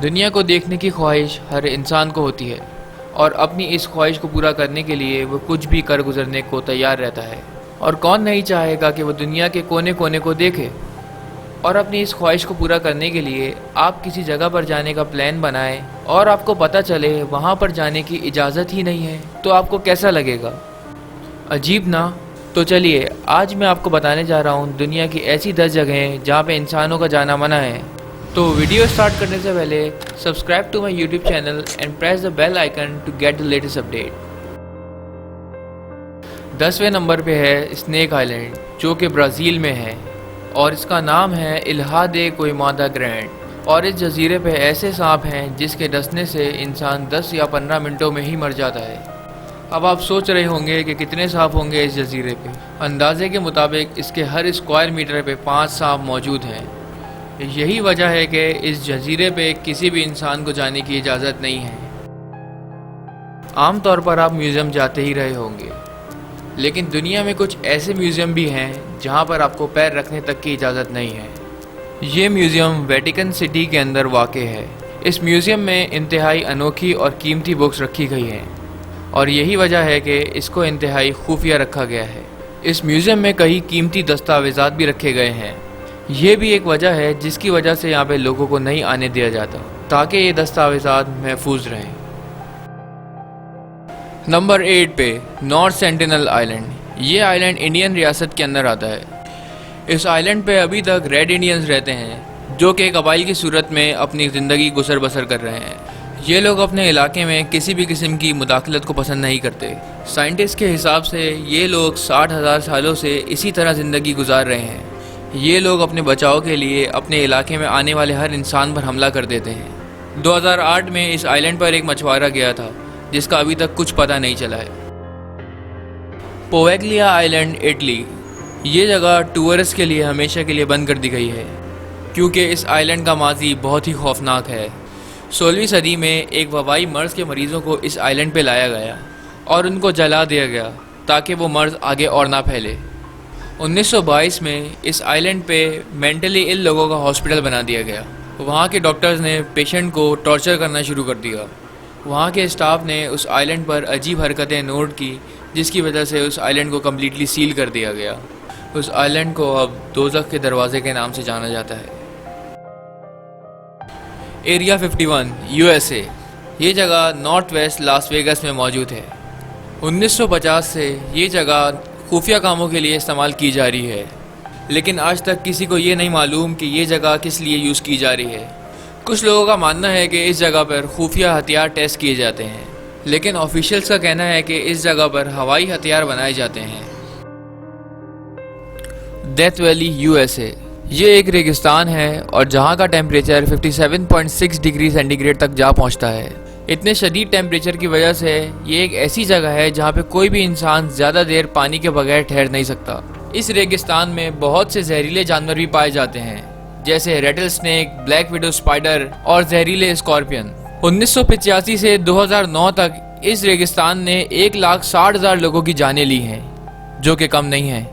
دنیا کو دیکھنے کی خواہش ہر انسان کو ہوتی ہے اور اپنی اس خواہش کو پورا کرنے کے لیے وہ کچھ بھی کر گزرنے کو تیار رہتا ہے۔ اور کون نہیں چاہے گا کہ وہ دنیا کے کونے کونے کو دیکھے؟ اور اپنی اس خواہش کو پورا کرنے کے لیے آپ کسی جگہ پر جانے کا پلان بنائیں اور آپ کو پتہ چلے وہاں پر جانے کی اجازت ہی نہیں ہے، تو آپ کو کیسا لگے گا؟ عجیب نا؟ تو چلیے آج میں آپ کو بتانے جا رہا ہوں دنیا کی ایسی 10 جگہیں جہاں پہ انسانوں کا جانا منع ہے۔ تو ویڈیو سٹارٹ کرنے سے پہلے subscribe to my YouTube channel and press the bell icon to get the latest update. 10ویں نمبر پہ ہے اسنیک آئی لینڈ، جو کہ برازیل میں ہے، اور اس کا نام ہے الہا دے کوئیمادا گرینڈ۔ اور اس جزیرے پہ ایسے سانپ ہیں جس کے ڈسنے سے انسان 10 یا 15 منٹوں میں ہی مر جاتا ہے۔ اب آپ سوچ رہے ہوں گے کہ کتنے سانپ ہوں گے اس جزیرے پہ۔ اندازے کے مطابق اس کے ہر اسکوائر میٹر پہ 5 سانپ موجود ہیں۔ یہی وجہ ہے کہ اس جزیرے پہ کسی بھی انسان کو جانے کی اجازت نہیں ہے۔ عام طور پر آپ میوزیم جاتے ہی رہے ہوں گے، لیکن دنیا میں کچھ ایسے میوزیم بھی ہیں جہاں پر آپ کو پیر رکھنے تک کی اجازت نہیں ہے۔ یہ میوزیم ویٹیکن سٹی کے اندر واقع ہے۔ اس میوزیم میں انتہائی انوکھی اور قیمتی بکس رکھی گئی ہیں، اور یہی وجہ ہے کہ اس کو انتہائی خفیہ رکھا گیا ہے۔ اس میوزیم میں کئی قیمتی دستاویزات بھی رکھے گئے ہیں۔ یہ بھی ایک وجہ ہے جس کی وجہ سے یہاں پہ لوگوں کو نہیں آنے دیا جاتا، تاکہ یہ دستاویزات محفوظ رہیں۔ نمبر 8 پہ نارتھ سینٹینل آئی لینڈ۔ یہ آئی لینڈ انڈین ریاست کے اندر آتا ہے۔ اس آئی لینڈ پہ ابھی تک ریڈ انڈینز رہتے ہیں، جو کہ قبائل کی صورت میں اپنی زندگی گزر بسر کر رہے ہیں۔ یہ لوگ اپنے علاقے میں کسی بھی قسم کی مداخلت کو پسند نہیں کرتے۔ سائنٹسٹ کے حساب سے یہ لوگ 60,000 سالوں سے اسی طرح زندگی گزار رہے ہیں۔ یہ لوگ اپنے بچاؤ کے لیے اپنے علاقے میں آنے والے ہر انسان پر حملہ کر دیتے ہیں۔ 2008 میں اس آئی لینڈ پر ایک مچھوارہ گیا تھا جس کا ابھی تک کچھ پتہ نہیں چلا ہے۔ پویگلیا آئی لینڈ، اٹلی۔ یہ جگہ ٹورسٹ کے لیے ہمیشہ کے لیے بند کر دی گئی ہے، کیونکہ اس آئی لینڈ کا ماضی بہت ہی خوفناک ہے۔ 16ویں صدی میں ایک وبائی مرض کے مریضوں کو اس آئی لینڈ پہ لایا گیا اور ان کو جلا دیا گیا تاکہ وہ مرض آگے اور نہ پھیلے۔ 1922 میں اس آئی لینڈ پہ مینٹلی ال لوگوں کا ہاسپٹل بنا دیا گیا۔ وہاں کے ڈاکٹرز نے پیشنٹ کو ٹارچر کرنا شروع کر دیا۔ وہاں کے اسٹاف نے اس آئی لینڈ پر عجیب حرکتیں نوٹ کی، جس کی وجہ سے اس آئی لینڈ کو کمپلیٹلی سیل کر دیا گیا۔ اس آئی لینڈ کو اب دوزخ کے دروازے کے نام سے جانا جاتا ہے۔ Area 51، U S A. یہ جگہ نارتھ ویسٹ لاس ویگس میں موجود ہے۔ 1950 سے یہ جگہ خفیہ کاموں کے لیے استعمال کی جا رہی ہے، لیکن آج تک کسی کو یہ نہیں معلوم کہ یہ جگہ کس لیے یوز کی جا رہی ہے۔ کچھ لوگوں کا ماننا ہے کہ اس جگہ پر خفیہ ہتھیار ٹیسٹ کیے جاتے ہیں، لیکن آفیشیلز کا کہنا ہے کہ اس جگہ پر ہوائی ہتھیار بنائے جاتے ہیں۔ Death valley, U S A. یہ ایک ریگستان ہے اور جہاں کا ٹیمپریچر 57.6 ڈگری سینٹی گریڈ تک جا پہنچتا ہے۔ اتنے شدید ٹیمپریچر کی وجہ سے یہ ایک ایسی جگہ ہے جہاں پہ کوئی بھی انسان زیادہ دیر پانی کے بغیر ٹھہر نہیں سکتا۔ اس ریگستان میں بہت سے زہریلے جانور بھی پائے جاتے ہیں، جیسے ریٹل سنیک، بلیک ویڈو اسپائڈر اور زہریلے اسکارپین۔ 1985 سے 2009 تک اس ریگستان نے 1,60,000 لوگوں کی جانیں لی ہیں، جو کہ کم نہیں ہے۔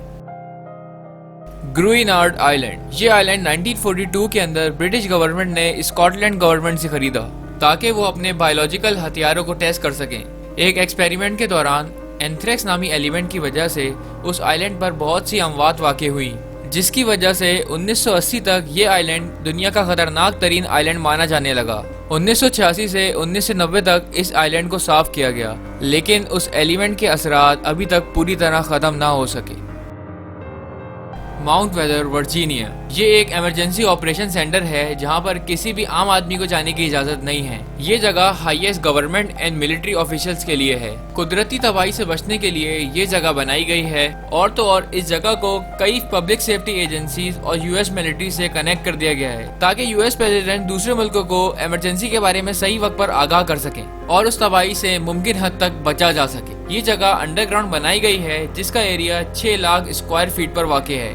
گروئنارڈ آئی لینڈ۔ یہ آئی لینڈ 1942 کے اندر برٹش گورنمنٹ نے اسکاٹ لینڈ گورنمنٹ سے خریدا تاکہ وہ اپنے بایولوجیکل ہتھیاروں کو ٹیسٹ کر سکیں۔ ایک ایکسپیریمنٹ کے دوران اینتھریکس نامی ایلیمنٹ کی وجہ سے اس آئی لینڈ پر بہت سی اموات واقع ہوئی، جس کی وجہ سے 1980 تک یہ آئی لینڈ دنیا کا خطرناک ترین آئی لینڈ مانا جانے لگا۔ 1986 سے 1990 تک اس آئی لینڈ کو صاف کیا گیا، لیکن اس ایلیمنٹ کے اثرات ابھی تک پوری طرح ختم نہ ہو سکے۔ Mount weather, Virginia. یہ ایک ایمرجنسی آپریشن سینٹر ہے جہاں پر کسی بھی عام آدمی کو جانے کی اجازت نہیں ہے۔ یہ جگہ highest government and military officials کے لیے ہے۔ قدرتی تباہی سے بچنے کے لیے یہ جگہ بنائی گئی ہے، اور تو اور اس جگہ کو کئی پبلک سیفٹی ایجنسیز اور یو ایس ملٹری سے کنیکٹ کر دیا گیا ہے تاکہ یو ایس پریزیڈنٹ دوسرے ملکوں کو ایمرجنسی کے بارے میں صحیح وقت پر آگاہ کر سکیں اور اس تباہی سے ممکن حد تک بچا جا سکے۔ یہ جگہ انڈر گراؤنڈ بنائی گئی ہے جس کا ایریا 6 لاکھ اسکوائر فیٹ پر واقع ہے۔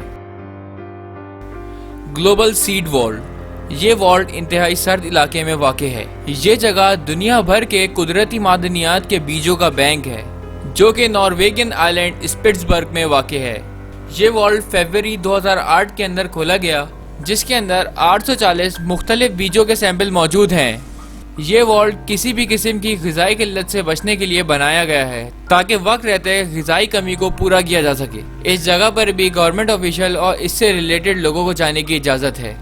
Global seed vault. یہ والٹ انتہائی سرد علاقے میں واقع ہے۔ یہ جگہ دنیا بھر کے قدرتی معدنیات کے بیجوں کا بینک ہے، جو کہ نارویگن آئی لینڈ اسپٹسبرگ میں واقع ہے۔ یہ والٹ فروری 2008 کے اندر کھولا گیا جس کے اندر 840 مختلف بیجوں کے سیمپل موجود ہیں۔ یہ والٹ کسی بھی قسم کی غذائی قلت سے بچنے کے لیے بنایا گیا ہے تاکہ وقت رہتے غذائی کمی کو پورا کیا جا سکے۔ اس جگہ پر بھی گورنمنٹ آفیشل اور اس سے ریلیٹڈ لوگوں کو جانے کی اجازت ہے۔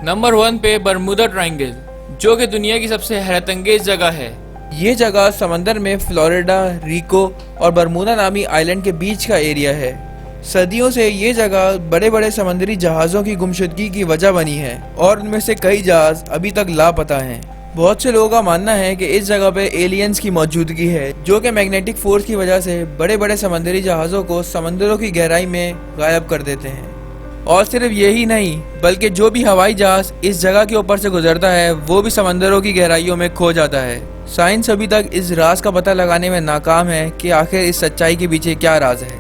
نمبر 1 پہ برمودا ٹرائنگل، جو کہ دنیا کی سب سے حیرت انگیز جگہ ہے۔ یہ جگہ سمندر میں فلوریڈا، ریکو اور برمودا نامی آئلینڈ کے بیچ کا ایریا ہے۔ صدیوں سے یہ جگہ بڑے بڑے سمندری جہازوں کی گمشدگی کی وجہ بنی ہے اور ان میں سے کئی جہاز ابھی تک لاپتہ ہیں۔ بہت سے لوگوں کا ماننا ہے کہ اس جگہ پہ ایلینز کی موجودگی ہے جو کہ میگنیٹک فورس کی وجہ سے بڑے بڑے سمندری جہازوں کو سمندروں کی گہرائی میں غائب کر دیتے ہیں۔ اور صرف یہی نہیں بلکہ جو بھی ہوائی جہاز اس جگہ کے اوپر سے گزرتا ہے وہ بھی سمندروں کی گہرائیوں میں کھو جاتا ہے۔ سائنس ابھی تک اس راز کا پتہ لگانے میں ناکام ہے کہ آخر اس سچائی کے پیچھے کیا راز ہے۔